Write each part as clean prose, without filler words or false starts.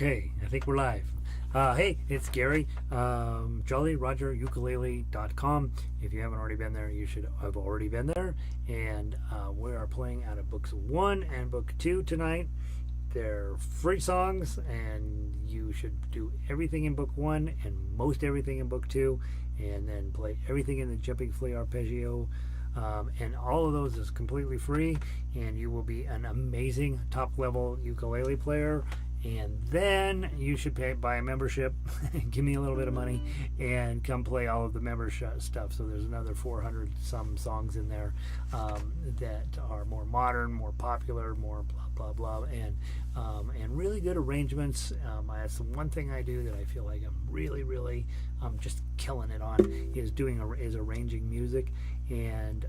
Okay, I think we're live. Hey, it's Gary, JollyRogerUkulele.com. If you haven't already been there, you should have already been there. And we are playing out of Books 1 and Book 2 tonight. They're free songs, and you should do everything in Book 1 and most everything in Book 2, and then play everything in the Jumping Flea Arpeggio. And all of those is completely free, and you will be an amazing top-level ukulele player. And then you should buy a membership, give me a little bit of money, and come play all of the membership stuff. So there's another 400 some songs in there that are more modern, more popular, more blah blah blah, and really good arrangements. That's the one thing I do that I feel like I'm really just killing it on is arranging music, and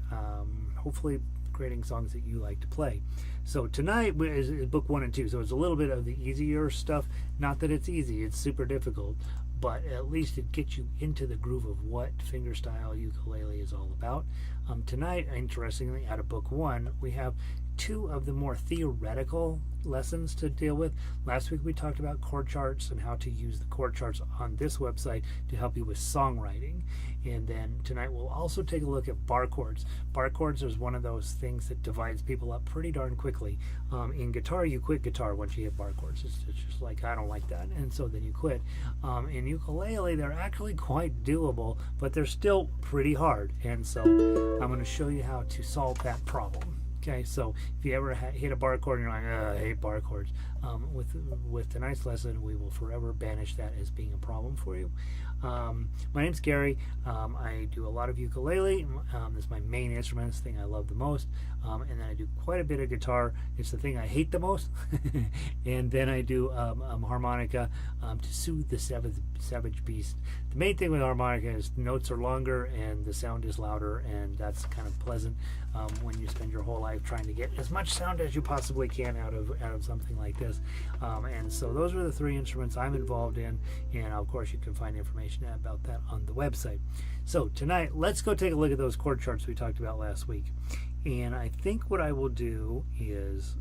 hopefully creating songs that you like to play. So tonight is Book 1 and 2, so it's a little bit of the easier stuff. Not that it's easy, it's super difficult, but at least it gets you into the groove of what fingerstyle ukulele is all about. Tonight, interestingly, out of Book 1, we have two of the more theoretical lessons to deal with. Last week we talked about chord charts and how to use the chord charts on this website to help you with songwriting. And then tonight we'll also take a look at bar chords. Bar chords is one of those things that divides people up pretty darn quickly. In guitar, you quit guitar once you hit bar chords. It's just like, I don't like that, and so then you quit. In ukulele, they're actually quite doable, but they're still pretty hard. And so I'm going to show you how to solve that problem. Okay, so if you ever hit a bar chord and you're like, I hate bar chords, with tonight's lesson, we will forever banish that as being a problem for you. My name's Gary. I do a lot of ukulele. It's my main instrument. It's the thing I love the most. And then I do quite a bit of guitar. It's the thing I hate the most. And then I do harmonica to soothe the savage beast. The main thing with harmonica is notes are longer and the sound is louder, and that's kind of pleasant when you spend your whole life trying to get as much sound as you possibly can out of something like this. And so those are the three instruments I'm involved in, and of course you can find information about that on the website. So tonight, let's go take a look at those chord charts we talked about last week. And I think what I will do is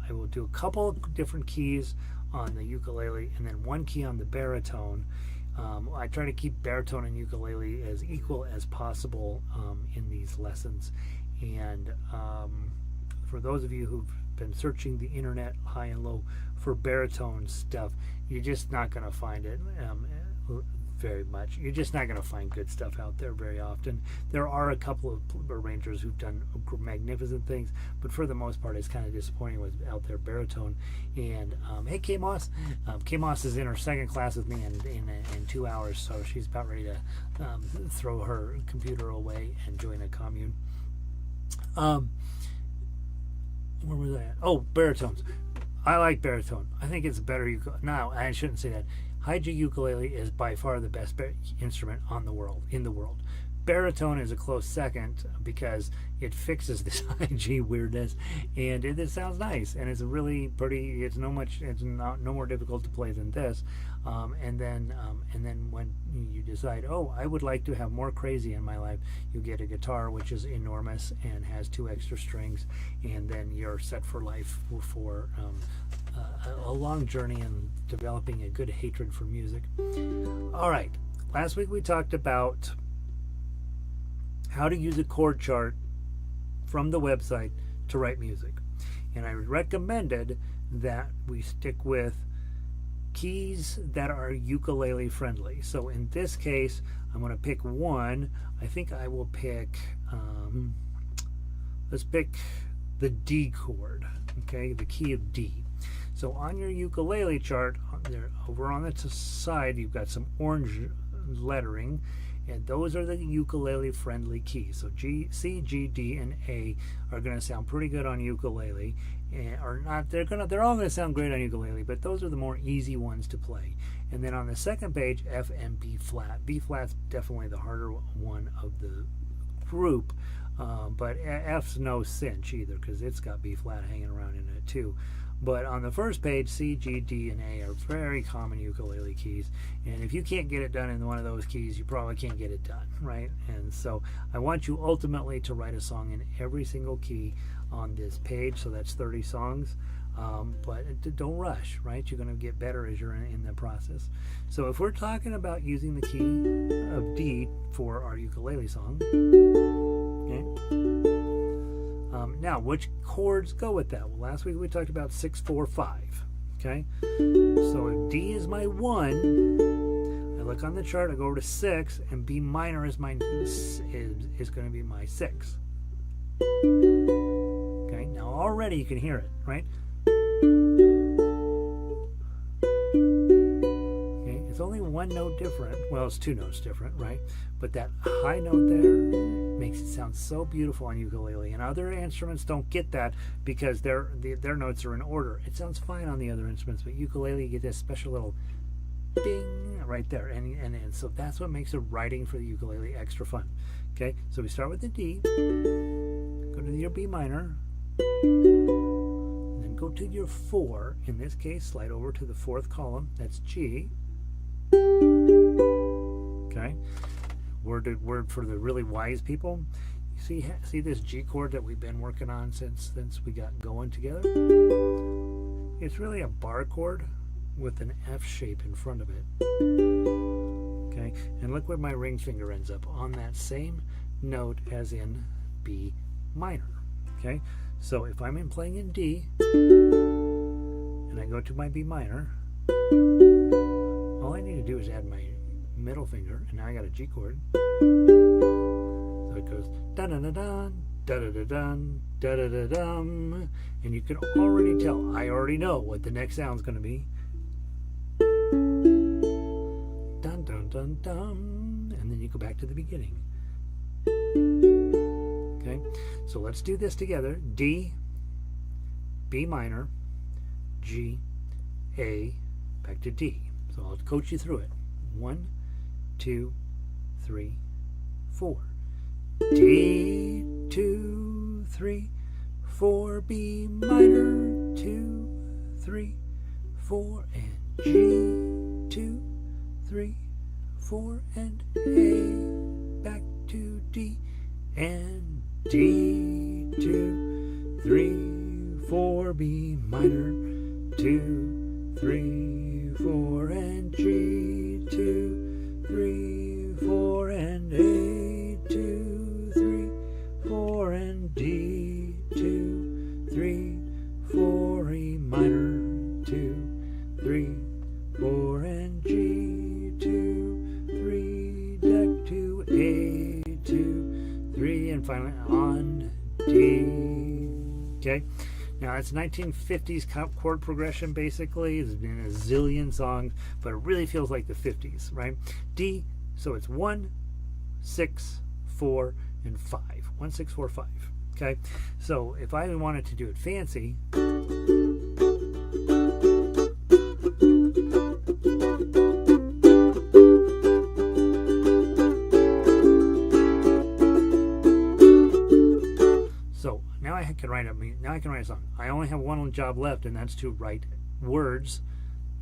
I will do a couple of different keys on the ukulele and then one key on the baritone. I try to keep baritone and ukulele as equal as possible in these lessons. And for those of you who've been searching the internet high and low for baritone stuff, you're just not going to find it very much. You're just not going to find good stuff out there very often. There are a couple of arrangers who've done magnificent things, but for the most part it's kind of disappointing what's out there baritone. And hey, K Moss. K Moss is in her second class with me in 2 hours, so she's about ready to throw her computer away and join a commune. Where was I at? Oh, baritones. I like baritone. I think it's a better ukulele. No, I shouldn't say that. High G ukulele is by far the best instrument in the world. Baritone is a close second because it fixes this high G weirdness, and it sounds nice, and it's really pretty. It's no more difficult to play than this. And then when you decide, oh, I would like to have more crazy in my life, you get a guitar which is enormous and has 2 extra strings, and then you're set for life for a long journey in developing a good hatred for music. All right, last week we talked about how to use a chord chart from the website to write music, and I recommended that we stick with keys that are ukulele friendly. So in this case, I'm going to pick one. I think I will pick let's pick the D chord, okay, the key of D. So on your ukulele chart, there over on the side, you've got some orange lettering, and those are the ukulele friendly keys. So G, C, G, D, and A are going to sound pretty good on ukulele, or not. They're all going to sound great on ukulele, but those are the more easy ones to play. And then on the second page, F and B flat. B flat's definitely the harder one of the group, but F's no cinch either because it's got B flat hanging around in it too. But on the first page, C, G, D, and A are very common ukulele keys. And if you can't get it done in one of those keys, you probably can't get it done, right? And so I want you ultimately to write a song in every single key on this page. So that's 30 songs. But don't rush, right? You're going to get better as you're in the process. So if we're talking about using the key of D for our ukulele song, okay. Now, which chords go with that? Well, last week we talked about 6, 4, 5. Okay, so if D is my 1, I look on the chart, I go over to 6, and B minor is going to be my 6. Okay, now already you can hear it, right? Okay, it's only one note different. Well, it's 2 notes different, right? But that high note there makes it sound so beautiful on ukulele, and other instruments don't get that because their notes are in order. It sounds fine on the other instruments, but ukulele, you get this special little ding right there, and so that's what makes the writing for the ukulele extra fun. Okay, so we start with the D, go to your B minor, and then go to your 4. In this case, slide over to the 4th column. That's G. Okay. Word for the really wise people. You see this G chord that we've been working on since we got going together? It's really a bar chord with an F shape in front of it. Okay, and look where my ring finger ends up, on that same note as in B minor. Okay, so if I'm playing in D and I go to my B minor, all I need to do is add my middle finger, and now I got a G chord. So it goes da da da da da da da dun da da da dum, and you can already tell. I already know what the next sound's going to be. Dun dun dun dun, and then you go back to the beginning. Okay, so let's do this together. D, B minor, G, A, back to D. So I'll coach you through it. 1, 2, 3, 4. D, 2, 3, 4, B minor, 2, 3, 4, and G, 2, 3, 4, and A, back to D, and D, 2, 3, 4, B minor, 2, 3, 4, and G, 2, 3, 4, and A, 2, 3, 4, and D, 2, 3, 4, E minor, 2, 3, 4, and G, 2, 3, back to A, 2, 3, and finally on D. Okay. Now, it's 1950s chord progression, basically. It's been a zillion songs, but it really feels like the 50s, right? D, so it's 1, 6, 4, and 5. 1, 6, 4, 5. Okay? So if I wanted to do it fancy, I can write a song. I only have one job left, and that's to write words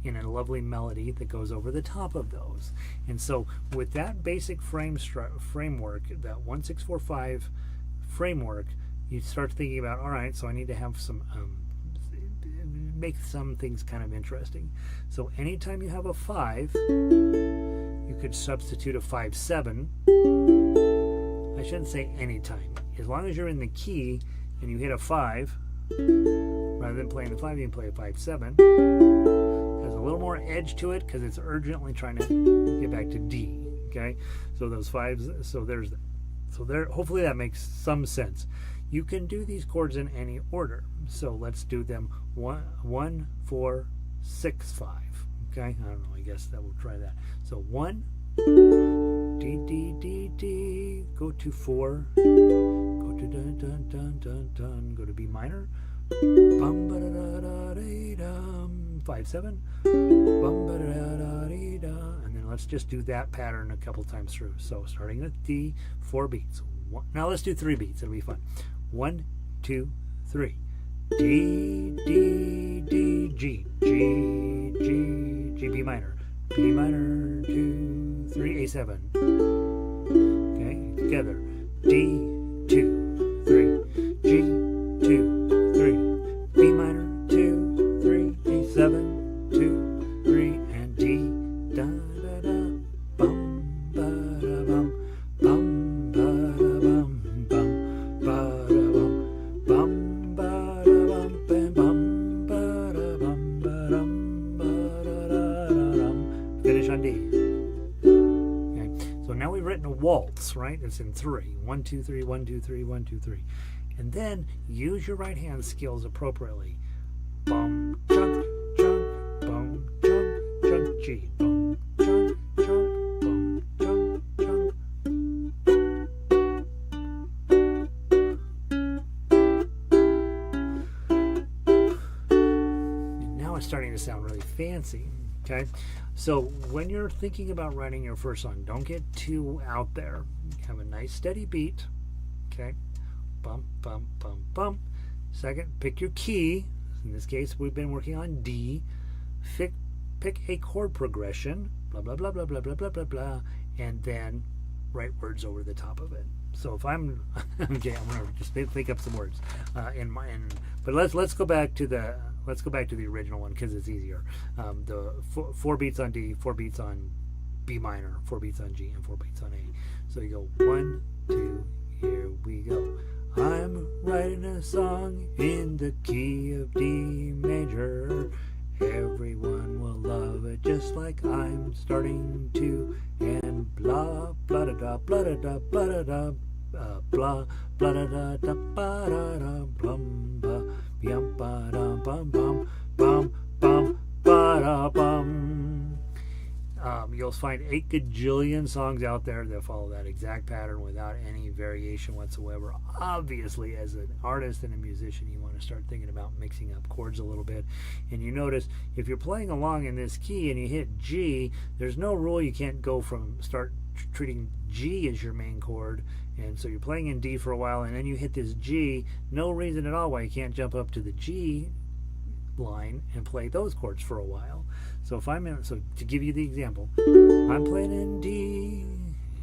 in a lovely melody that goes over the top of those. And so with that basic framework, that 1, 6, 4, 5 framework, you start thinking about, all right, so I need to have some make some things kind of interesting. So anytime you have a 5, you could substitute a 5, 7. I shouldn't say anytime. As long as you're in the key and you hit a 5, rather than playing the 5, you can play a 5, 7. Has a little more edge to it because it's urgently trying to get back to D. Okay, so those 5s. So there. Hopefully that makes some sense. You can do these chords in any order. So let's do them 1, 4, 6, 5. Okay, I don't know. I guess that we'll try that. So 1, D, D, D, D. Go to 4. Go to dun dun dun dun dun. Go to B minor. Bum ba da da da da dum. 5, 7. Bum ba da da da da. And then let's just do that pattern a couple times through. So starting with D, 4 beats. Now let's do 3 beats. It'll be fun. 1, 2, 3. D, D, D, G, G, G, G, B minor. B minor, 2, 3, A7. Okay, together. D, 2, 3. G, 2, 3. B minor, 2, waltz, right? It's in 3. 1, 2, 3, 1, 2, 3, 1, 2, 3. And then use your right hand skills appropriately. Bum, chunk, chunk, bum, chunk, chunk, G. Bum, chunk, chunk, bum, chunk, chunk. And now it's starting to sound really fancy. Okay, so when you're thinking about writing your first song, don't get too out there. Have a nice steady beat. Okay, bump, bump, bump, bump. Second, pick your key. In this case, we've been working on D. Pick a chord progression, blah, blah, blah, blah, blah, blah, blah, blah, blah, and then write words over the top of it. So if I'm, okay, I'm gonna just think up some words. But let's go back to the original one because it's easier. The 4 beats on D, 4 beats on B minor, 4 beats on G, and 4 beats on A. So you go 1, 2, here we go. I'm writing a song in the key of D major. Everyone will love it just like I'm starting to. And blah, blah, da, da, blah, da, da, blah, da, da, blah, blah, da, da, da, ba, da, da, blum, ba, yum, ba, da, bum, bum, bum, bum, ba, da, bum. You'll find 8 gajillion songs out there that follow that exact pattern without any variation whatsoever. Obviously, as an artist and a musician, you want to start thinking about mixing up chords a little bit. And you notice if you're playing along in this key and you hit G, there's no rule you can't go from start treating G as your main chord. And so you're playing in D for a while and then you hit this G. No reason at all why you can't jump up to the G line and play those chords for a while. So if I'm in, so to give you the example, I'm playing in D,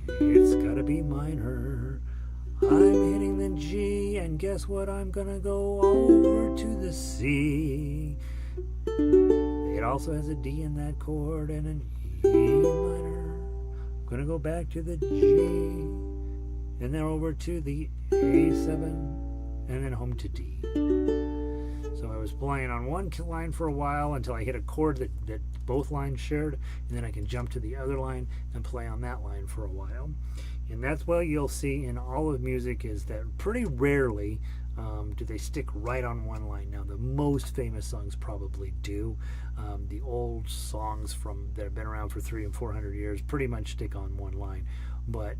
it's gotta be minor. I'm hitting the G, and guess what? I'm gonna go over to the C. It also has a D in that chord and an E minor. I'm gonna go back to the G, and then over to the A7, and then home to D. So I was playing on one line for a while until I hit a chord that both lines shared, and then I can jump to the other line and play on that line for a while. And that's what you'll see in all of music, is that pretty rarely do they stick right on one line. Now the most famous songs probably do. The old songs that have been around for 300 and 400 years pretty much stick on one line. But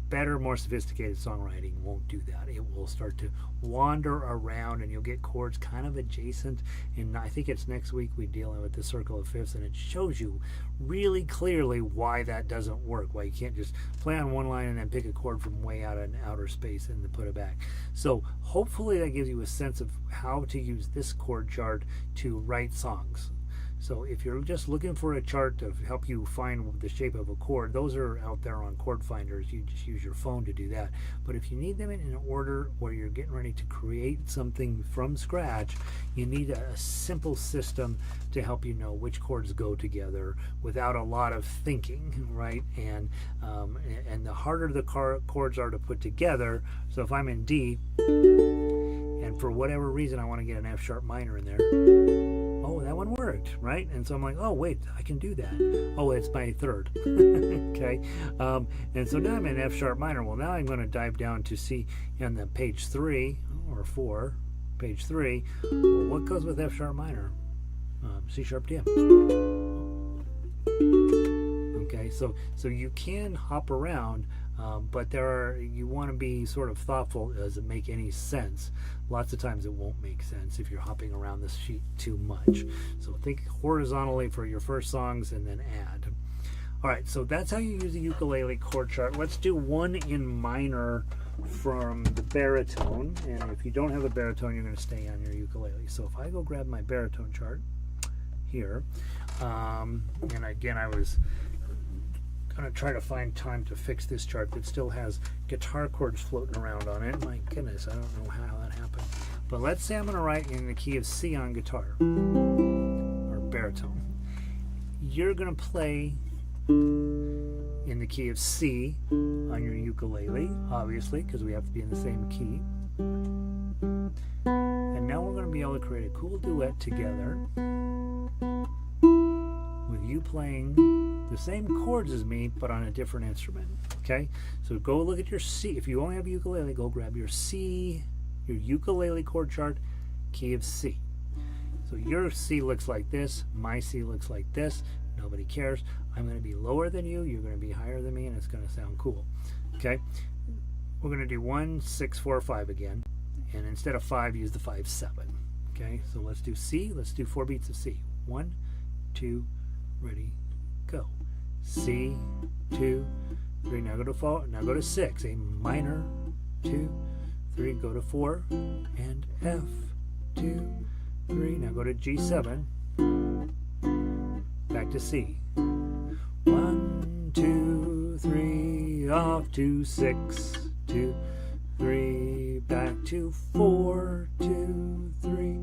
better, more sophisticated songwriting won't do that. It will start to wander around and you'll get chords kind of adjacent. And I think it's next week we deal with the circle of fifths, and it shows you really clearly why that doesn't work, why you can't just play on one line and then pick a chord from way out in outer space and then put it back. So hopefully that gives you a sense of how to use this chord chart to write songs. So if you're just looking for a chart to help you find the shape of a chord, those are out there on chord finders. You just use your phone to do that. But if you need them in an order where you're getting ready to create something from scratch, you need a simple system to help you know which chords go together without a lot of thinking, right? And the harder the chords are to put together, so if I'm in D, and for whatever reason I want to get an F sharp minor in there, oh, that one worked, right? And so I'm like, oh, wait, I can do that. Oh, it's my third. Okay. And so now I'm in F sharp minor. Well, now I'm going to dive down to C on the page 3 or 4, page 3. Well, what goes with F sharp minor? C sharp DM. Okay, so you can hop around, but you want to be sort of thoughtful. Does it make any sense? Lots of times it won't make sense if you're hopping around this sheet too much. So think horizontally for your first songs and then add. All right, so that's how you use a ukulele chord chart. Let's do one in minor from the baritone. And if you don't have a baritone, you're going to stay on your ukulele. So if I go grab my baritone chart here, and again, I was going to try to find time to fix this chart that still has guitar chords floating around on it. My goodness, I don't know how that happened. But let's say I'm going to write in the key of C on guitar, or baritone. You're going to play in the key of C on your ukulele, obviously, because we have to be in the same key. And now we're going to be able to create a cool duet together with you playing the same chords as me, but on a different instrument. Okay, so go look at your C. If you only have a ukulele, go grab your C, your ukulele chord chart, key of C. So your C looks like this, my C looks like this. Nobody cares. I'm going to be lower than you, you're going to be higher than me, and it's going to sound cool. Okay, we're going to do 1, 6, 4, 5 again, and instead of 5, use the 5, 7. Okay, so let's do C. Let's do 4 beats of C. 1, 2, ready, go. C, 2, 3. Now go to 4. Now go to 6. A minor, 2, 3. Go to 4 and F, 2, 3. Now go to G7. Back to C. 1, 2, 3. Off to 6, 2, 3. Back to 4, 2, 3.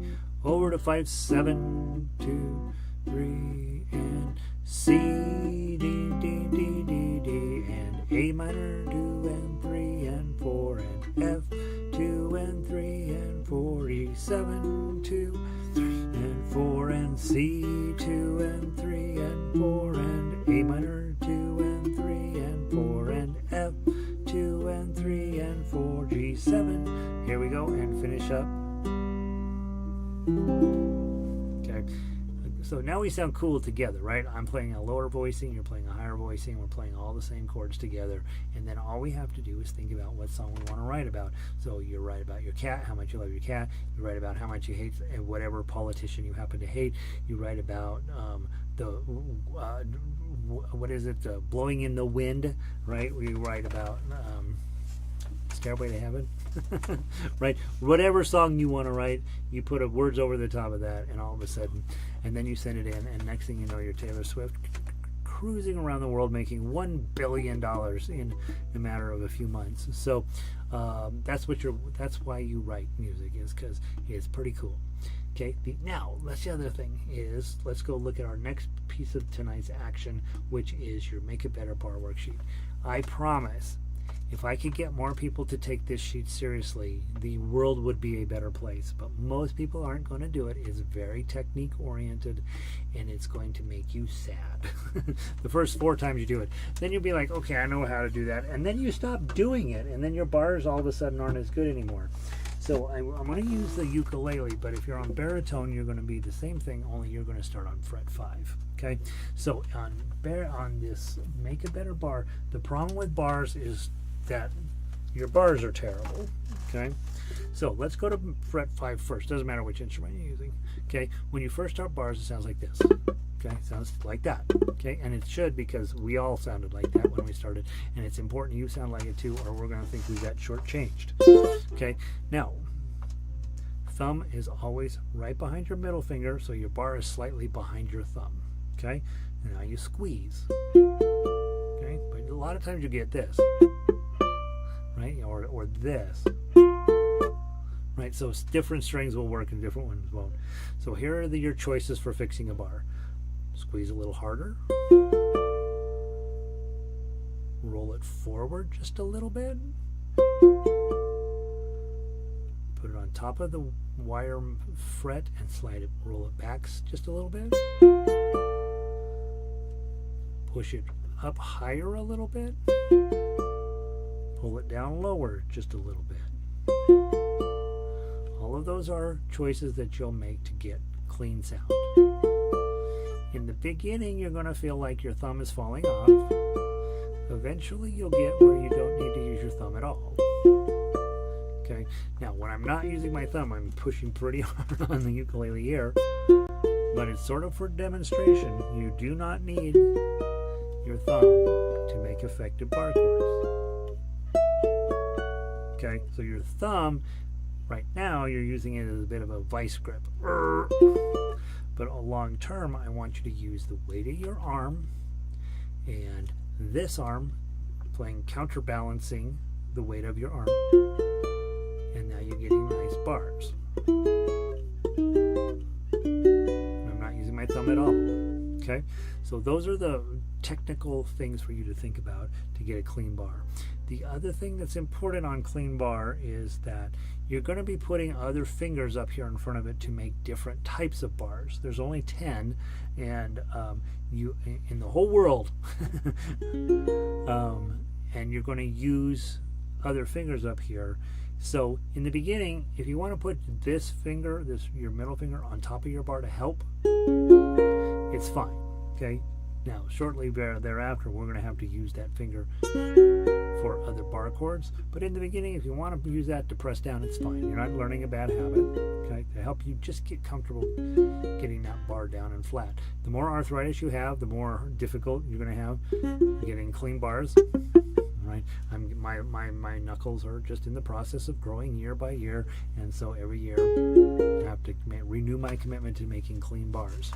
Over to 5, 7, 2, 3. And C, D, D, D, D, D. And A minor, 2 and 3 and 4. And F, 2 and 3 and 4. E7, 2, 3 and 4. And C, 2 and 3 and 4. And A minor, 2 and 3 and 4. And F, 2 and 3 and 4. G7. Here we go, and finish up. Okay. So now we sound cool together, right? I'm playing a lower voicing, you're playing a higher voicing, we're playing all the same chords together, and then all we have to do is think about what song we want to write about. So you write about your cat, how much you love your cat. You write about how much you hate whatever politician you happen to hate. You write about what is it, blowing in the wind, right? You write about Stairway to Heaven, right? Whatever song you want to write, you put words over the top of that, and all of a sudden, and then you send it in, and next thing you know, you're Taylor Swift cruising around the world making $1 billion in a matter of a few months. So that's why you write music, is because it's pretty cool. Okay, now that's the other thing is, let's go look at our next piece of tonight's action, which is your Make It Better bar worksheet. I promise, if I could get more people to take this sheet seriously, the world would be a better place. But most people aren't going to do it. It's very technique oriented, and it's going to make you sad. The first 4 times you do it, then you'll be like, okay, I know how to do that, and then you stop doing it, and then your bars all of a sudden aren't as good anymore. So I'm going to use the ukulele, but if you're on baritone, you're going to be the same thing, only you're going to start on fret 5. Okay, so on this Make a Better bar, the problem with bars is that your bars are terrible. Okay, so let's go to fret 5 first. Doesn't matter which instrument you're using. Okay, when you first start bars, it sounds like this. Okay, sounds like that. Okay, and it should, because we all sounded like that when we started, and it's important you sound like it too, or we're going to think we got shortchanged. Okay, now thumb is always right behind your middle finger, so your bar is slightly behind your thumb. Okay, and now you squeeze. Okay, but a lot of times you get this, right, or this. Right, so different strings will work and different ones won't. So here are your choices for fixing a bar. Squeeze a little harder. Roll it forward just a little bit. Put it on top of the wire fret and roll it back just a little bit. Push it up higher a little bit. Pull it down lower just a little bit. All of those are choices that you'll make to get clean sound. In the beginning, you're going to feel like your thumb is falling off. Eventually, you'll get where you don't need to use your thumb at all. Okay. Now, when I'm not using my thumb, I'm pushing pretty hard on the ukulele here, but it's sort of for demonstration. You do not need your thumb to make effective bar chords. Okay. So your thumb, right now, you're using it as a bit of a vice grip. But long term, I want you to use the weight of your arm and this arm playing counterbalancing the weight of your arm. And now you're getting nice bars. And I'm not using my thumb at all. Okay? So those are the technical things for you to think about to get a clean bar. The other thing that's important on clean bar is that you're going to be putting other fingers up here in front of it to make different types of bars. There's only 10, and you in the whole world, and you're going to use other fingers up here. So in the beginning, if you want to put this finger, your middle finger, on top of your bar to help, it's fine. Okay. Now, shortly thereafter, we're going to have to use that finger for other bar chords. But in the beginning, if you want to use that to press down, it's fine. You're not learning a bad habit. Okay, to help you just get comfortable getting that bar down and flat. The more arthritis you have, the more difficult you're going to have getting clean bars. Right? My knuckles are just in the process of growing year by year, and so every year I have to renew my commitment to making clean bars.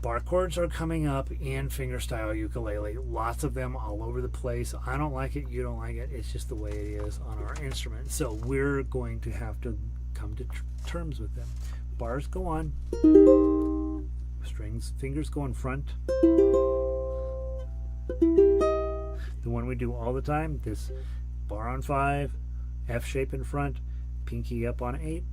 Bar chords are coming up in fingerstyle ukulele. Lots of them all over the place. I don't like it, you don't like it. It's just the way it is on our instrument. So we're going to have to come to terms with them. Bars go on. Strings, fingers go in front. The one we do all the time, this bar on 5, F shape in front, pinky up on 8.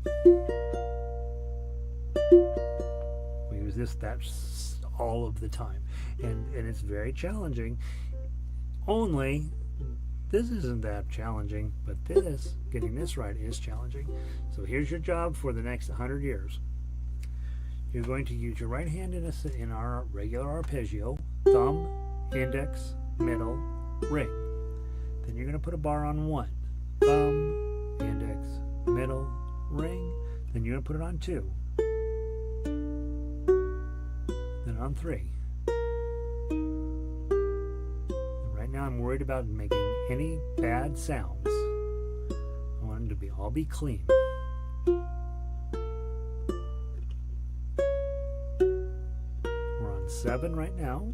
We use this, that's all of the time. And it's very challenging. Only, this isn't that challenging, but this, getting this right, is challenging. So here's your job for the next 100 years. You're going to use your right hand in our regular arpeggio, thumb, index, middle, ring. Then you're going to put a bar on 1. Thumb, index, middle, ring. Then you're going to put it on 2. Then on 3. And right now I'm worried about making any bad sounds. I want them to all be clean. We're on 7 right now.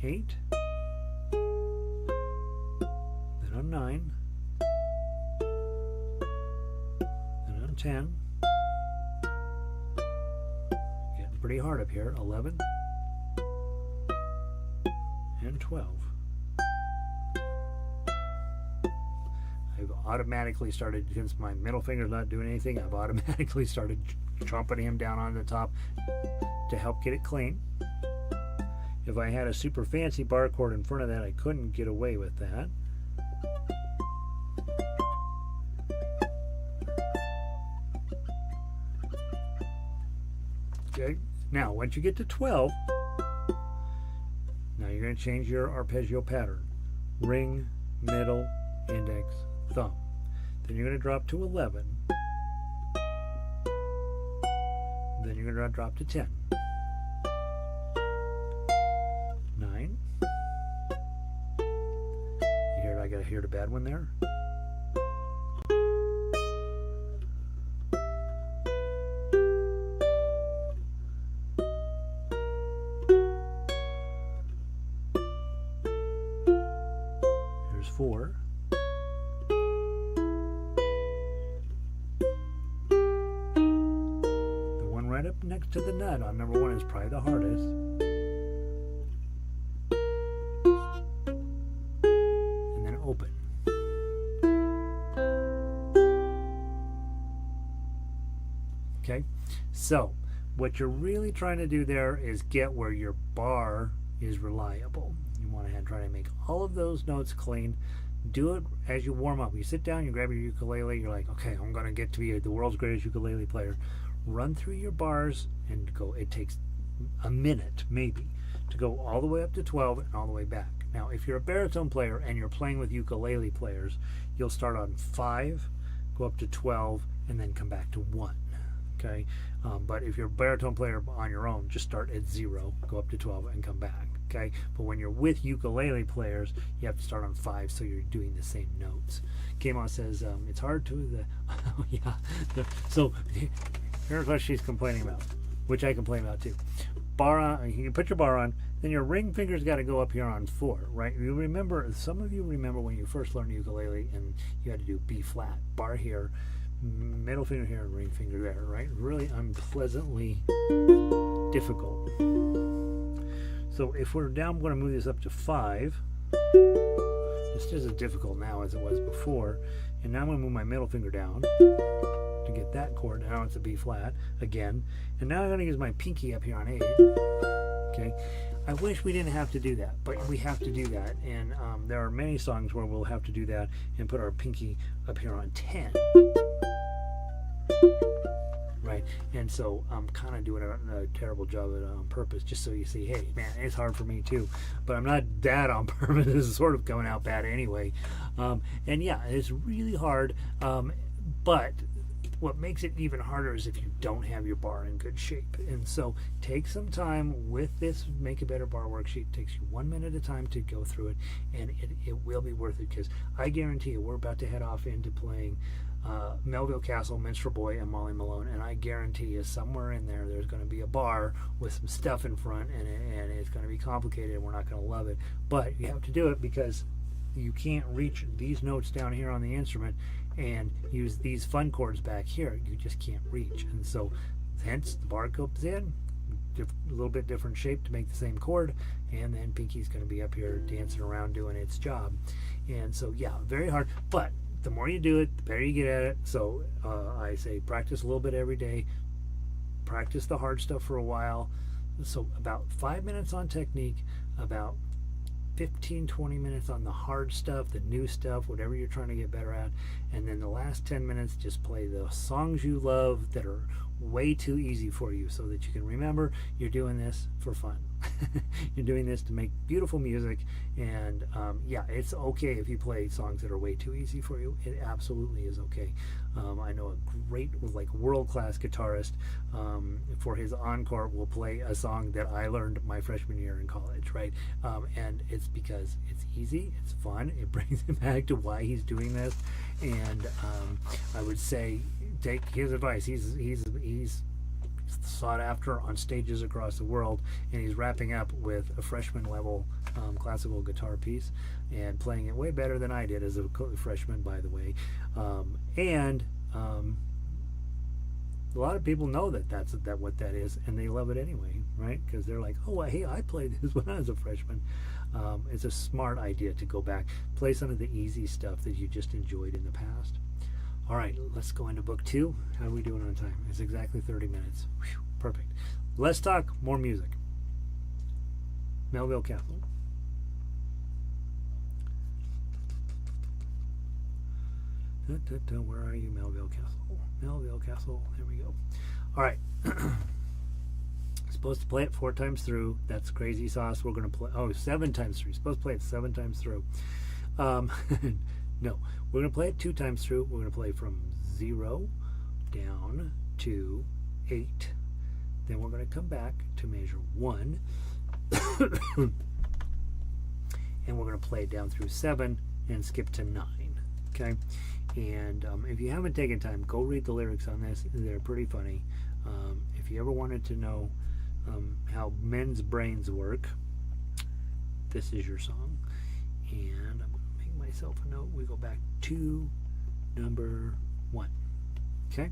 8, then on 9, then on 10, getting pretty hard up here, 11, and 12. I've automatically started, since my middle finger's not doing anything, I've automatically started chomping him down on the top to help get it clean. If I had a super fancy bar chord in front of that, I couldn't get away with that. Okay, now once you get to 12, now you're going to change your arpeggio pattern. Ring, middle, index, thumb. Then you're going to drop to 11. Then you're going to drop to 10. 9. I gotta hear the bad one there. Here's 4. The one right up next to the nut on number 1 is probably the hardest. Open. Okay, so what you're really trying to do there is get where your bar is reliable. You want to try to make all of those notes clean. Do it as you warm up. You sit down, you grab your ukulele, you're like, okay, I'm going to get to be the world's greatest ukulele player. Run through your bars and go. It takes a minute, maybe, to go all the way up to 12 and all the way back. Now, if you're a baritone player and you're playing with ukulele players, you'll start on 5, go up to 12, and then come back to 1. Okay, but if you're a baritone player on your own, just start at 0, go up to 12, and come back. Okay, but when you're with ukulele players, you have to start on 5, so you're doing the same notes. Kmon says it's hard to oh yeah. So here's what she's complaining about, which I complain about too. Bar on, you put your bar on, then your ring finger's got to go up here on 4, right? You remember, some of you remember when you first learned ukulele and you had to do B flat, bar here, middle finger here, and ring finger there, right? Really unpleasantly difficult. So if we're down, I'm going to move this up to 5. It's just as difficult now as it was before. And now I'm going to move my middle finger down to get that chord. Now it's a B flat again. And now I'm going to use my pinky up here on A. Okay. I wish we didn't have to do that, but we have to do that. And there are many songs where we'll have to do that and put our pinky up here on 10. Right, and so I'm kind of doing a terrible job of it on purpose, just so you see, hey, man, it's hard for me too, but I'm not that on purpose. This is sort of coming out bad anyway. And yeah, it's really hard, but what makes it even harder is if you don't have your bar in good shape. And so take some time with this Make a Better Bar worksheet. It takes you 1 minute at a time to go through it, and it will be worth it, because I guarantee you we're about to head off into playing Melville Castle, Minstrel Boy, and Malone, and I guarantee you somewhere in there there's going to be a bar with some stuff in front, and it's going to be complicated and we're not going to love it, but you have to do it, because you can't reach these notes down here on the instrument and use these fun chords back here. You just can't reach, and so hence the bar goes in a little bit different shape to make the same chord, and then pinky's going to be up here dancing around doing its job. And so yeah, very hard, but the more you do it, the better you get at it. So I say practice a little bit every day. Practice the hard stuff for a while. So about 5 minutes on technique, about 15-20 minutes on the hard stuff, the new stuff, whatever you're trying to get better at. And then the last 10 minutes, just play the songs you love that are way too easy for you, so that you can remember you're doing this for fun. You're doing this to make beautiful music, and yeah, it's okay if you play songs that are way too easy for you. It absolutely is okay. I know a great, like, world-class guitarist, for his encore will play a song that I learned my freshman year in college, right? And it's because it's easy, it's fun, it brings him back to why he's doing this. And I would say take his advice. He's sought after on stages across the world, and he's wrapping up with a freshman level classical guitar piece and playing it way better than I did as a freshman, by the way. And a lot of people know that's what that is, and they love it anyway, right? Because they're like, oh, hey, I played this when I was a freshman. It's a smart idea to go back, play some of the easy stuff that you just enjoyed in the past. All right, let's go into book 2. How are we doing on time? It's exactly 30 minutes. Whew, perfect. Less talk, more music. Melville Castle. Where are you, Melville Castle? Melville Castle. There we go. All right. Supposed to play it 4 times through. That's crazy sauce. We're going to play 7 times through. Supposed to play it 7 times through. No, we're going to play it 2 times through. We're going to play from 0 down to 8. Then we're going to come back to measure 1. And we're going to play it down through 7 and skip to 9. Okay? And if you haven't taken time, go read the lyrics on this. They're pretty funny. If you ever wanted to know how men's brains work, this is your song. And I'm going to make myself a note. We go back to number 1. Okay?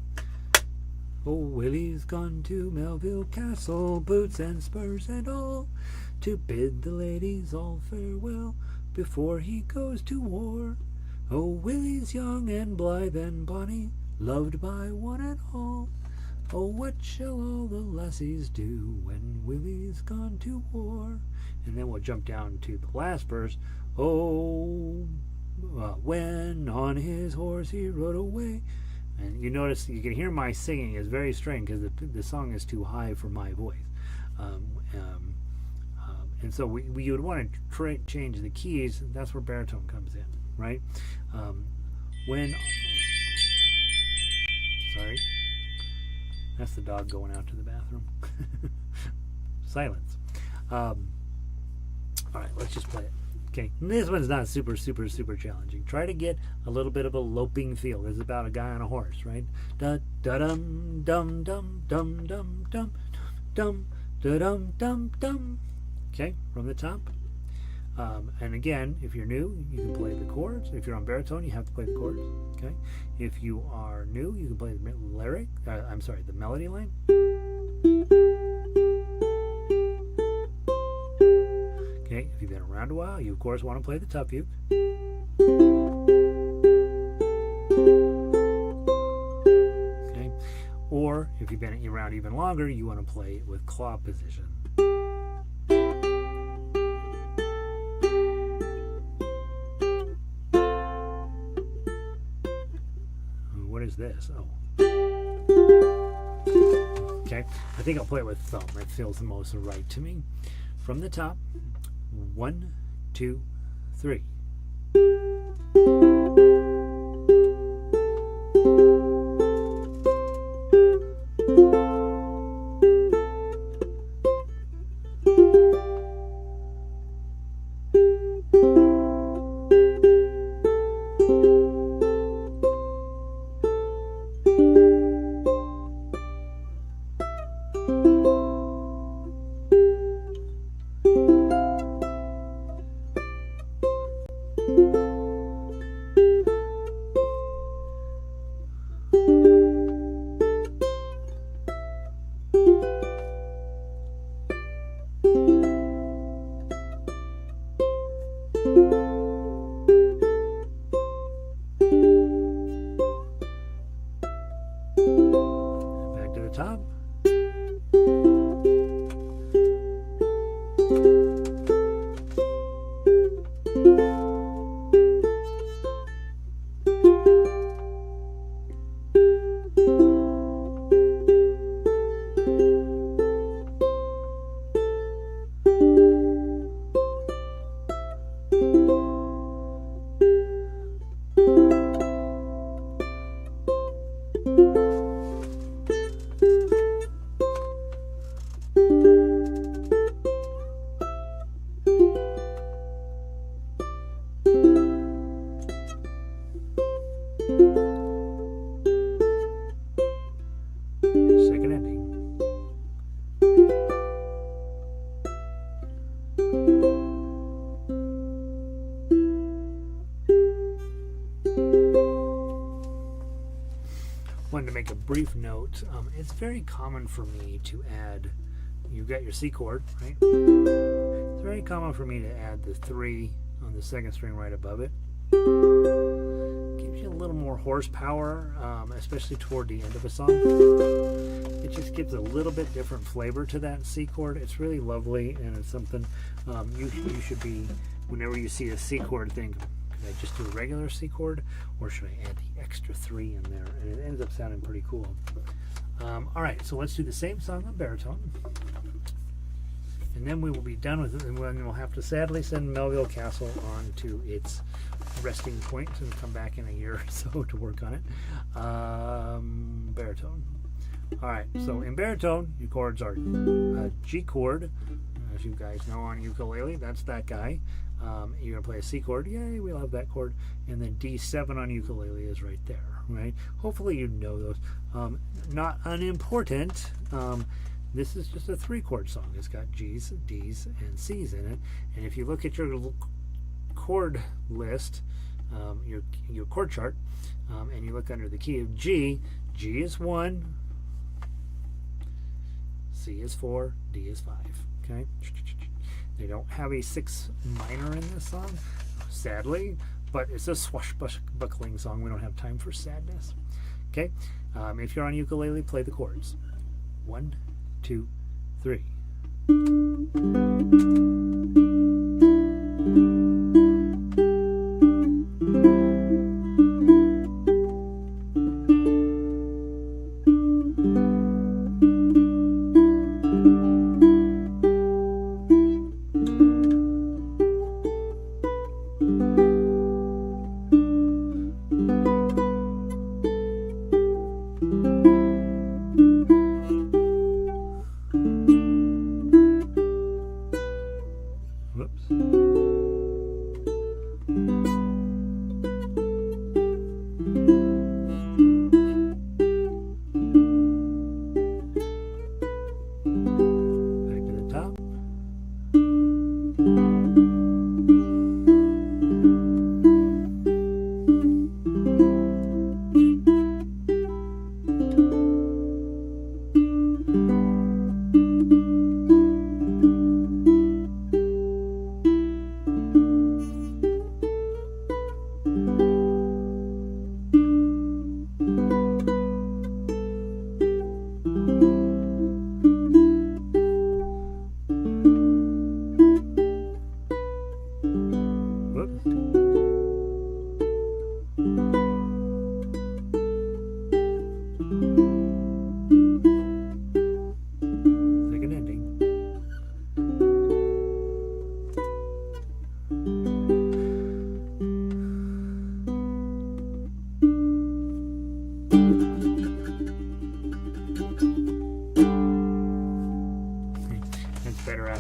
Oh, Willie's gone to Melville Castle, boots and spurs and all, to bid the ladies all farewell before he goes to war. Oh, Willie's young and blithe and bonny, loved by one and all. Oh, what shall all the lassies do when Willie's gone to war? And then we'll jump down to the last verse. Oh, when on his horse he rode away. And you notice, you can hear my singing is very strange because the song is too high for my voice. And so you would want to change the keys. That's where baritone comes in, right? Sorry. That's the dog going out to the bathroom. Silence. All right, let's just play it. Okay, this one's not super challenging. Try to get a little bit of a loping feel. This is about a guy on a horse, right? Da da dum dum dum dum dum dum dum da dum dum dum. Okay, from the top. And again, if you're new, you can play the chords. If you're on baritone, you have to play the chords. Okay. If you are new, you can play the lyric. The melody line. Okay. Okay, if you've been around a while, you of course want to play the tuff uke. Okay, or if you've been around even longer, you want to play it with claw position. What is this? Oh. Okay, I think I'll play it with thumb. It feels the most right to me. From the top, 1, 2, 3. Back to the top. Second ending. Wanted to make a brief note. It's very common for me to add, you've got your C chord, right? It's very common for me to add the 3 on the second string right above it. Gives you a little more horsepower, especially toward the end of a song. It just gives a little bit different flavor to that C chord. It's really lovely, and it's something you should be, whenever you see a C chord, think, could I just do a regular C chord, or should I add the extra 3 in there? And it ends up sounding pretty cool. Alright, so let's do the same song on baritone. And then we will be done with it, and then we'll have to sadly send Melville Castle on to its resting point and come back in a year or so to work on it. Baritone. Alright, so in baritone, your chords are G chord, as you guys know on ukulele, that's that guy. You're going to play a C chord, yay, we love that chord, and then D7 on ukulele is right there, right? Hopefully you know those. Not unimportant. This is just a 3-chord song. It's got G's, D's, and C's in it. And if you look at your chord list, your chord chart, and you look under the key of G, G is 1, C is 4, D is 5. Okay? They don't have a 6 minor in this song, sadly, but it's a swashbuckling song. We don't have time for sadness. Okay? If you're on ukulele, play the chords. 1, 2, 3. Whoops.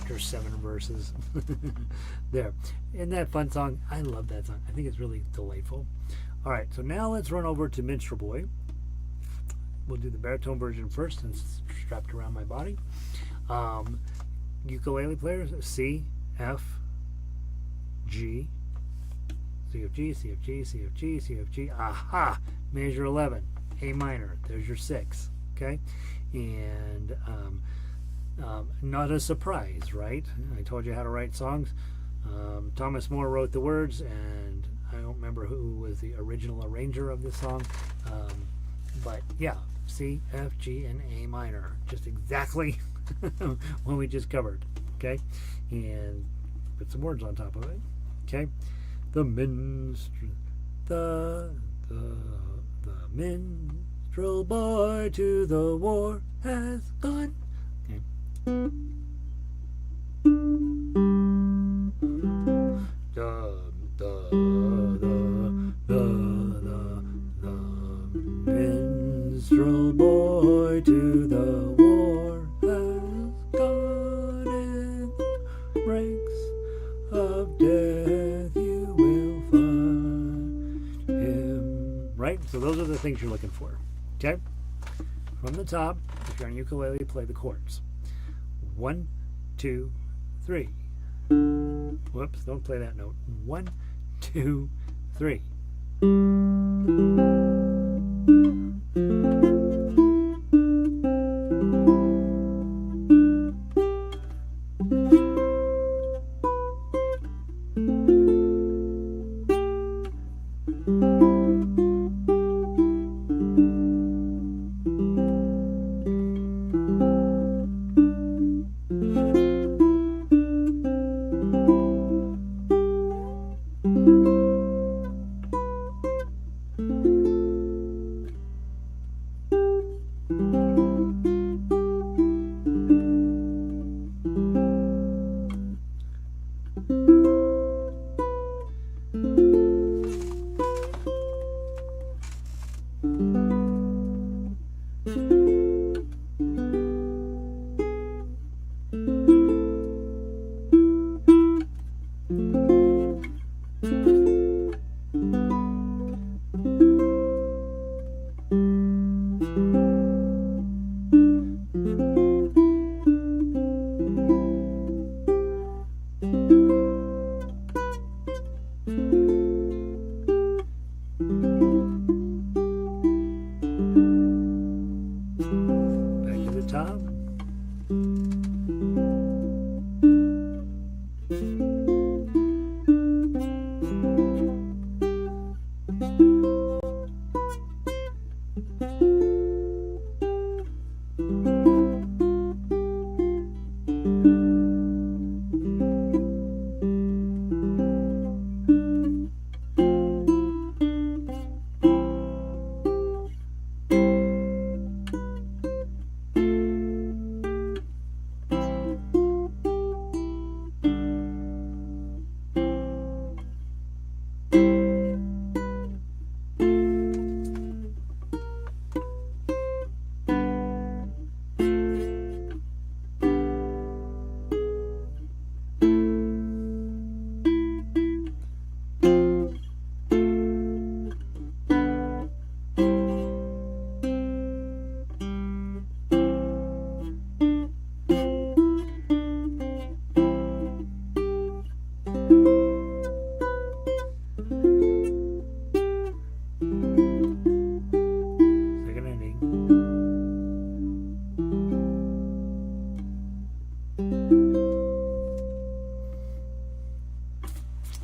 chapter, 7 verses. There. Isn't that fun song? I love that song. I think it's really delightful. All right, so now let's run over to Minstrel Boy. We'll do the baritone version first, since it's strapped around my body. Ukulele players, C, F, G, C of G, C of G, C of G, C of G. Aha! Measure 11, A minor. There's your 6. Okay? And not a surprise, right? I told you how to write songs. Thomas Moore wrote the words, and I don't remember who was the original arranger of this song. But yeah, C, F, G, and A minor. Just exactly what we just covered. Okay? And put some words on top of it. Okay? The minstrel boy to the war has gone. Okay. The minstrel boy to the war has gone. In ranks of death you will find him. Right? So those are the things you're looking for. Okay? From the top, if you're on ukulele, play the chords. 1, 2, 3. Whoops, don't play that note. 1, 2, 3.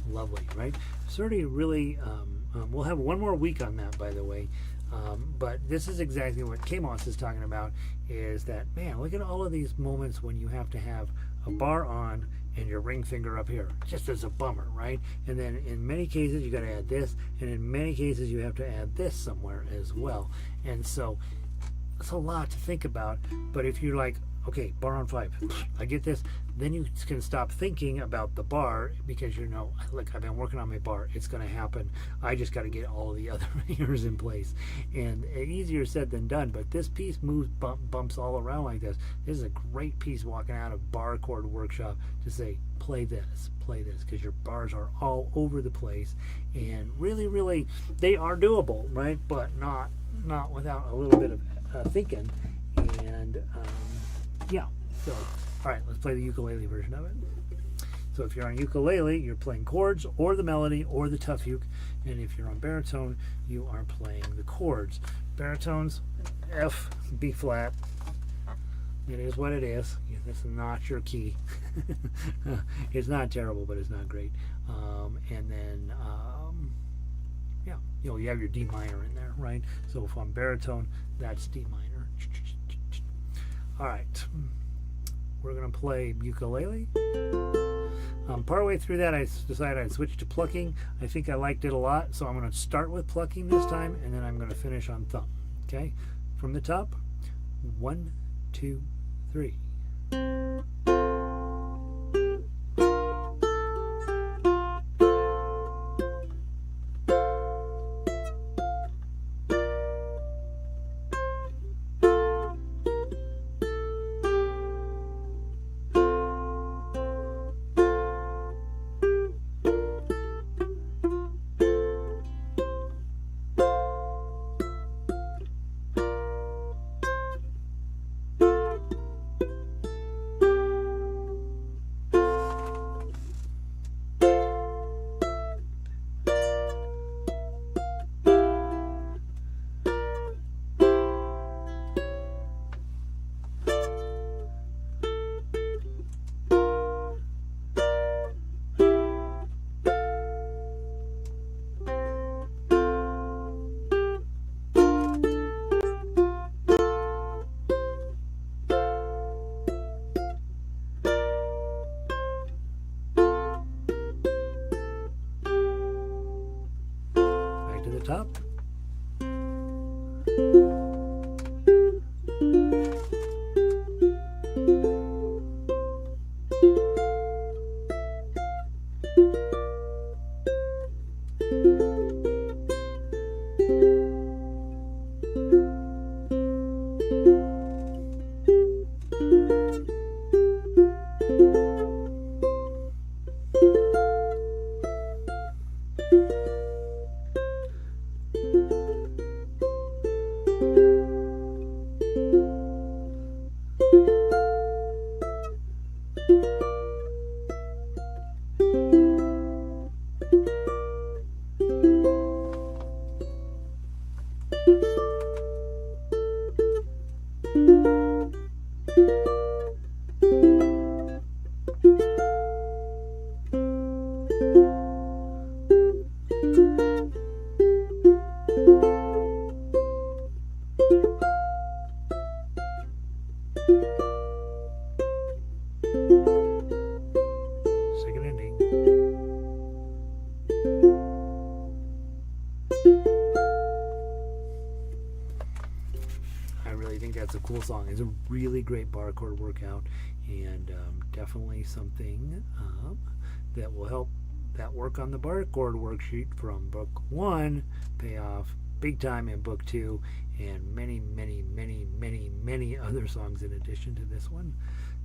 Lovely, right? Sturdy really, we'll have one more week on that, by the way. But this is exactly what Kamos is talking about, is that, man, look at all of these moments when you have to have a bar on and your ring finger up here. Just as a bummer, right? And then in many cases you got to add this, and in many cases you have to add this somewhere as well. And so it's a lot to think about. But if you're like, Okay, bar on 5. I get this. Then you can stop thinking about the bar because you know, look, I've been working on my bar. It's going to happen. I just got to get all the other ears in place. And easier said than done, but this piece moves, bumps all around like this. This is a great piece walking out of bar chord workshop to say, play this, because your bars are all over the place. And really, they are doable, right? But not without a little bit of thinking. And yeah, so all right, let's play the ukulele version of it. So if you're on ukulele, you're playing chords or the melody or the tough uke, and if you're on baritone, you are playing the chords. Baritones, F, B flat. It is what it is. This is not your key. It's not terrible, but it's not great. And then yeah, you know, you have your D minor in there, right? So if I'm baritone, that's D minor. All right, we're gonna play ukulele. Partway through that, I decided I'd switch to plucking. I think I liked it a lot, so I'm gonna start with plucking this time, and then I'm gonna finish on thumb. Okay, from the top, 1, 2, 3. Top. Second ending. I really think that's a cool song. It's a really great bar chord workout, and definitely something that will help that work on the bar chord worksheet from book 1 pay off big time in book 2, and many other songs in addition to this one.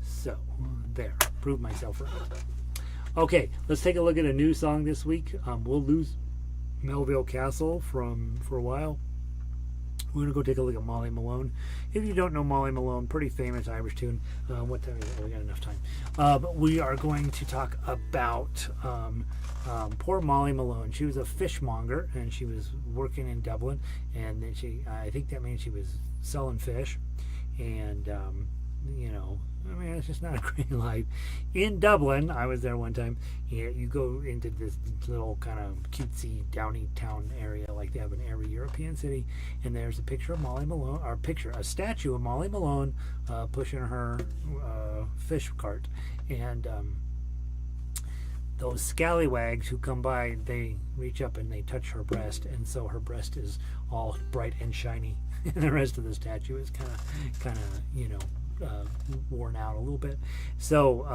So there, prove myself right. Okay, let's take a look at a new song this week. We'll lose Melville Castle for a while. We're going to go take a look at Molly Malone. If you don't know Molly Malone, pretty famous Irish tune. What time is it? We got enough time. But we are going to talk about poor Molly Malone. She was a fishmonger, and she was working in Dublin. And then I think that means she was selling fish. And, you know, I mean, it's just not a great life. In Dublin, I was there one time. You go into this little kind of cutesy, downy town area like they have in every European city, and there's a picture of Molly Malone, or a statue of Molly Malone pushing her fish cart. And those scallywags who come by, they reach up and they touch her breast, and so her breast is all bright and shiny. And the rest of the statue is kind of, you know, worn out a little bit. So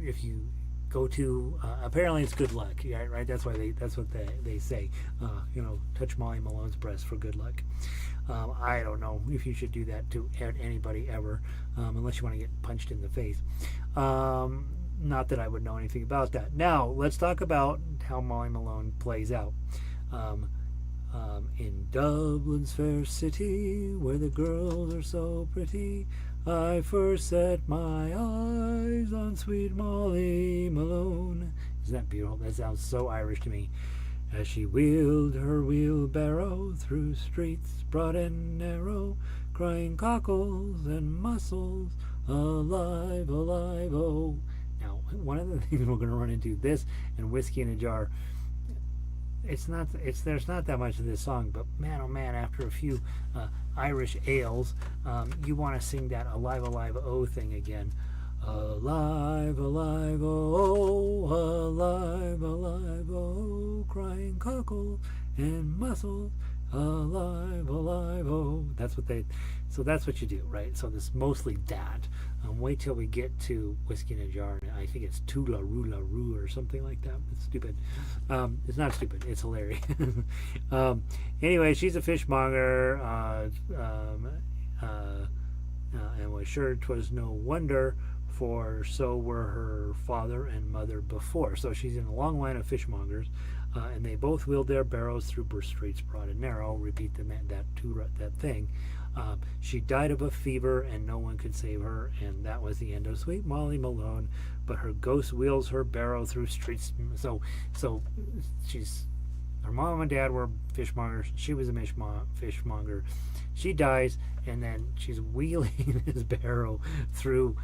if you go to apparently it's good luck, right? That's what they say. Touch Molly Malone's breast for good luck. I don't know if you should do that to anybody ever, unless you want to get punched in the face. Not that I would know anything about that. Now let's talk about how Molly Malone plays out. In Dublin's fair city, where the girls are so pretty, I first set my eyes on sweet Molly Malone. Isn't that beautiful? That sounds so Irish to me. As she wheeled her wheelbarrow through streets broad and narrow, crying cockles and mussels, alive, alive, oh. Now, one of the things we're going to run into, this and Whiskey in a Jar, there's not that much of this song, but man, oh man, after a few Irish ales, you want to sing that alive, alive, oh thing again. Alive, alive, oh, alive, alive, oh, crying cockles and mussels, alive, alive, oh. So that's what you do, right? So this mostly that. Wait till we get to Whiskey in a Jar. I think it's Tula Rula Roo or something like that. It's stupid. It's not stupid. It's hilarious. Anyway, she's a fishmonger, and was sure 'twas no wonder, for so were her father and mother before. So she's in a long line of fishmongers, and they both wheeled their barrows through streets broad and narrow. Repeat that thing. She died of a fever, and no one could save her, and that was the end of sweet Molly Malone. But her ghost wheels her barrow through streets. So her mom and dad were fishmongers. She was a fishmonger. She dies, and then she's wheeling his barrow through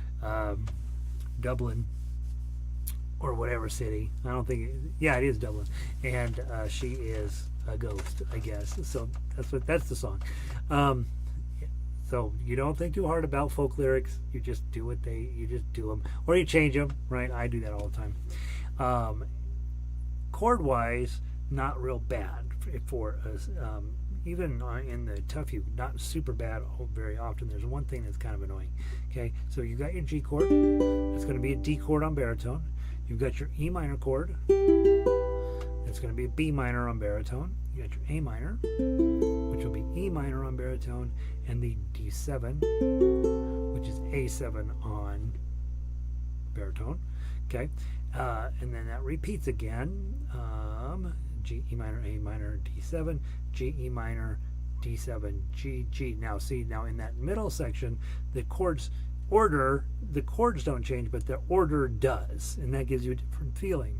Dublin or whatever city. I don't think. It is Dublin, and she is a ghost, I guess. So that's the song. So you don't think too hard about folk lyrics. You just do you just do them, or you change them, right? I do that all the time. Chord-wise, not real bad for us. Even in the tough U, not super bad very often. There's one thing that's kind of annoying. Okay, so you got your G chord. It's going to be a D chord on baritone. You've got your E minor chord. It's going to be a B minor on baritone. You got your A minor, which will be E minor on baritone, and the D7, which is A7 on baritone. Okay, and then that repeats again. G, E minor, A minor, D7, G, E minor, D7, G, G. Now in that middle section, the chords don't change, but the order does, and that gives you a different feeling.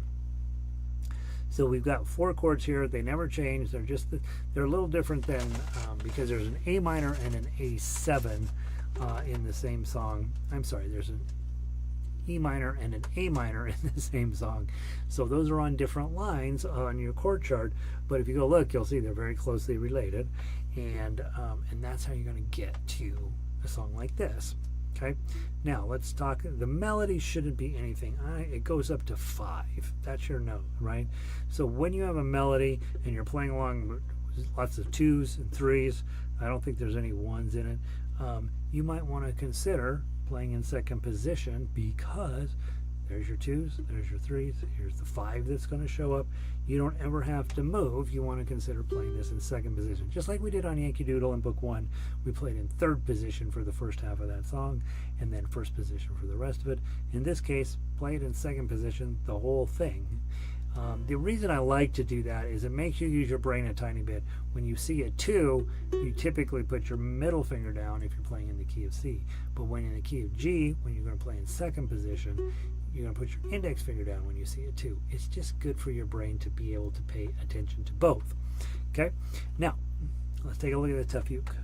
So we've got 4 chords here. They never change. They're a little different than because there's an A minor and an A7 in the same song. I'm sorry, there's an E minor and an A minor in the same song. So those are on different lines on your chord chart. But if you go look, you'll see they're very closely related, and that's how you're going to get to a song like this. Okay, now let's talk. The melody shouldn't be anything. It goes up to 5. That's your note, right? So when you have a melody and you're playing along with lots of 2s and 3s, I don't think there's any 1s in it. You might want to consider playing in second position, because there's your 2s, there's your 3s, here's the 5 that's going to show up. You don't ever have to move. You want to consider playing this in second position, just like we did on Yankee Doodle in Book 1. We played in third position for the first half of that song, and then first position for the rest of it. In this case, play it in second position, the whole thing. The reason I like to do that is it makes you use your brain a tiny bit. When you see a 2, you typically put your middle finger down if you're playing in the key of C. But when in the key of G, when you're going to play in second position, you're going to put your index finger down when you see a 2. It's just good for your brain to be able to pay attention to both. Okay? Now, let's take a look at the tough uke.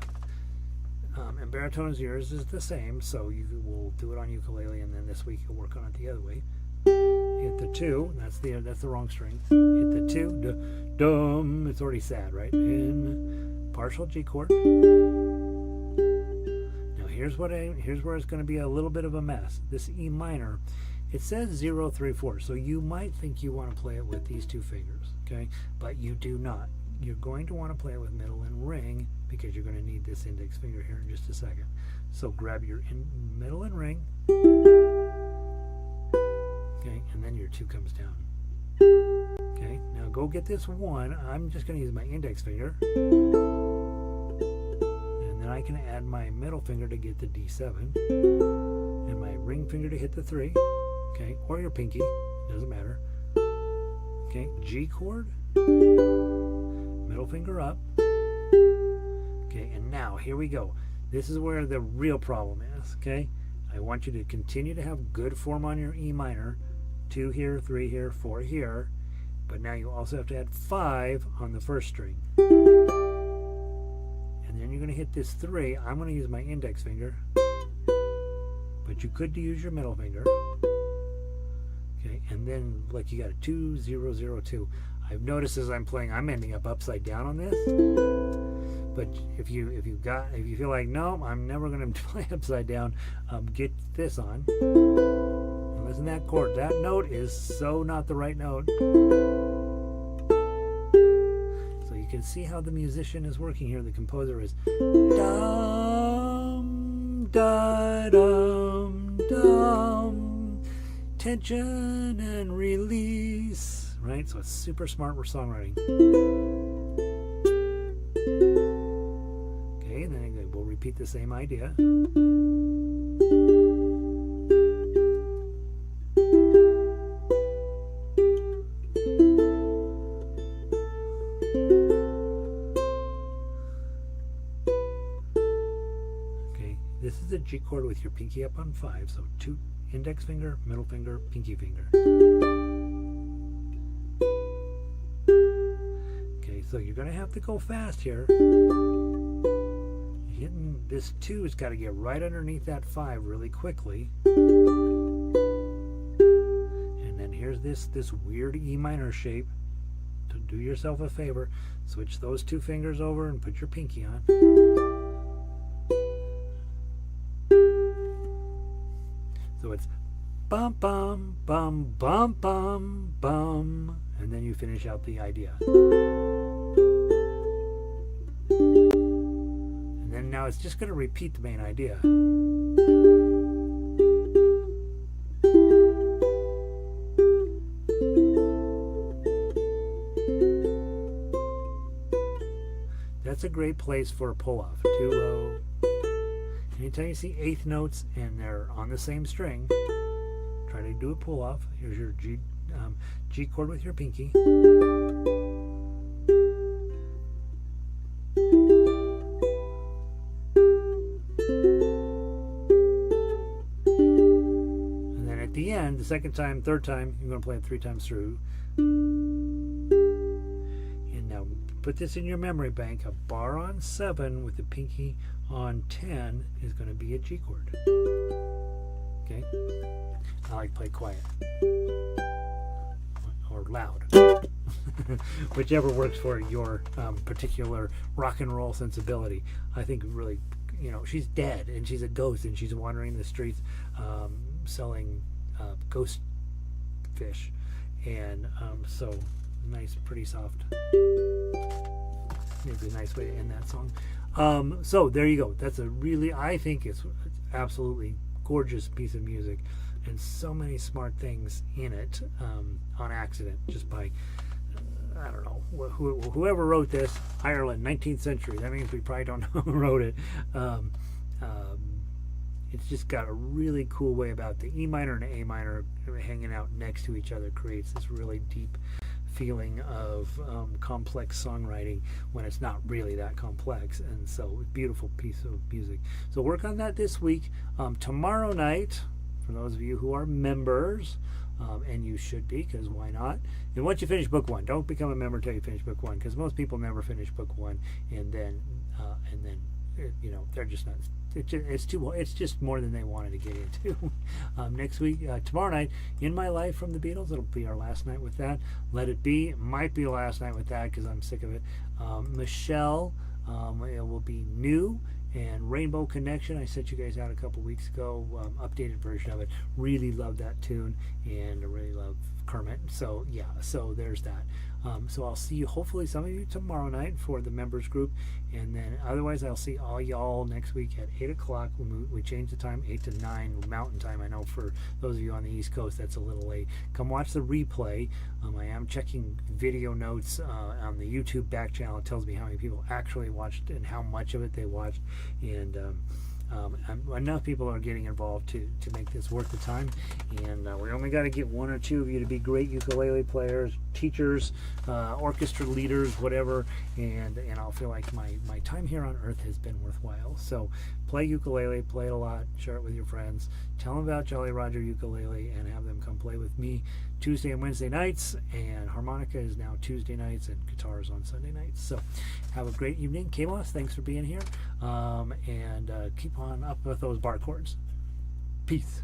And baritone's yours is the same, so you will do it on ukulele, and then this week you'll work on it the other way. Hit the 2, that's the wrong string. Hit the 2, dum, it's already sad, right? In partial G chord. Now here's where it's going to be a little bit of a mess. This E minor, it says 0, 3, 4, so you might think you want to play it with these 2 fingers, okay? But you do not. you're going to want to play it with middle and ring because you're going to need this index finger here in just a second. So grab your middle and ring, okay, and then your 2 comes down. Okay, now go get this 1. I'm just going to use my index finger, and then I can add my middle finger to get the D7, and my ring finger to hit the 3, okay, or your pinky, doesn't matter. Okay, G chord, middle finger up. Okay, and now here we go. This is where the real problem is, okay? I want you to continue to have good form on your E minor. 2 here, 3 here, 4 here. But now you also have to add 5 on the first string. And then you're going to hit this 3. I'm going to use my index finger. But you could use your middle finger. Okay, and then like you got a 2, 0, 0, 2. I've noticed as I'm playing, I'm ending up upside down on this. But if you feel like, no, I'm never going to play upside down, get this on. And listen to that chord. That note is so not the right note. So you can see how the musician is working here. The composer is dum da dum dum, tension and release. Right? So it's super smart for songwriting. Okay, and then we'll repeat the same idea. Okay, this is a G chord with your pinky up on 5, so 2 index finger, middle finger, pinky finger. So you're going to have to go fast here. Hitting this 2 has got to get right underneath that 5 really quickly. And then here's this weird E minor shape. To do yourself a favor, switch those 2 fingers over and put your pinky on. So it's bum bum bum bum bum bum, and then you finish out the idea. And then now it's just going to repeat the main idea. That's a great place for a pull-off. 2-0. Anytime you see 8th notes and they're on the same string, try to do a pull-off. Here's your G chord with your pinky. The end, the second time, third time, you're going to play it 3 times through. And now put this in your memory bank. A bar on 7 with the pinky on 10 is going to be a G chord. Okay? I like to play quiet or loud. Whichever works for your particular rock and roll sensibility. I think really, you know, she's dead and she's a ghost and she's wandering the streets selling ghost fish, and so nice, pretty soft. Maybe a nice way to end that song. So there you go. That's a really, I think it's absolutely gorgeous piece of music, and so many smart things in it on accident, just by I don't know whoever wrote this. Ireland, 19th century. That means we probably don't know who wrote it. It's just got a really cool way about the E minor and A minor hanging out next to each other, creates this really deep feeling of complex songwriting when it's not really that complex. And so, beautiful piece of music. So work on that this week. Tomorrow night, for those of you who are members, and you should be, because why not? And once you finish book 1, don't become a member until you finish book 1, because most people never finish book 1, and then you know, they're just not. It's just more than they wanted to get into. Next week, tomorrow night, In My Life from the Beatles. It'll be our last night with that. Let It Be might be the last night with that because I'm sick of it. Michelle, it will be New, and Rainbow Connection. I sent you guys out a couple weeks ago, updated version of it. Really love that tune, and I really love Kermit. So yeah, so there's that. So I'll see you, hopefully some of you tomorrow night for the members group, and then otherwise I'll see all y'all next week at 8 o'clock. We changed the time, 8 to 9 Mountain Time. I know for those of you on the East Coast that's a little late. Come watch the replay. I am checking video notes on the YouTube back channel. It tells me how many people actually watched and how much of it they watched, and enough people are getting involved to make this worth the time, and we only got to get 1 or 2 of you to be great ukulele players, teachers, orchestra leaders, whatever, and I'll feel like my time here on earth has been worthwhile. So play ukulele, play it a lot, share it with your friends, tell them about Jolly Roger Ukulele, and have them come play with me Tuesday and Wednesday nights, and harmonica is now Tuesday nights, and guitar is on Sunday nights. So have a great evening. K-Moss, thanks for being here, and keep on up with those bar chords. Peace.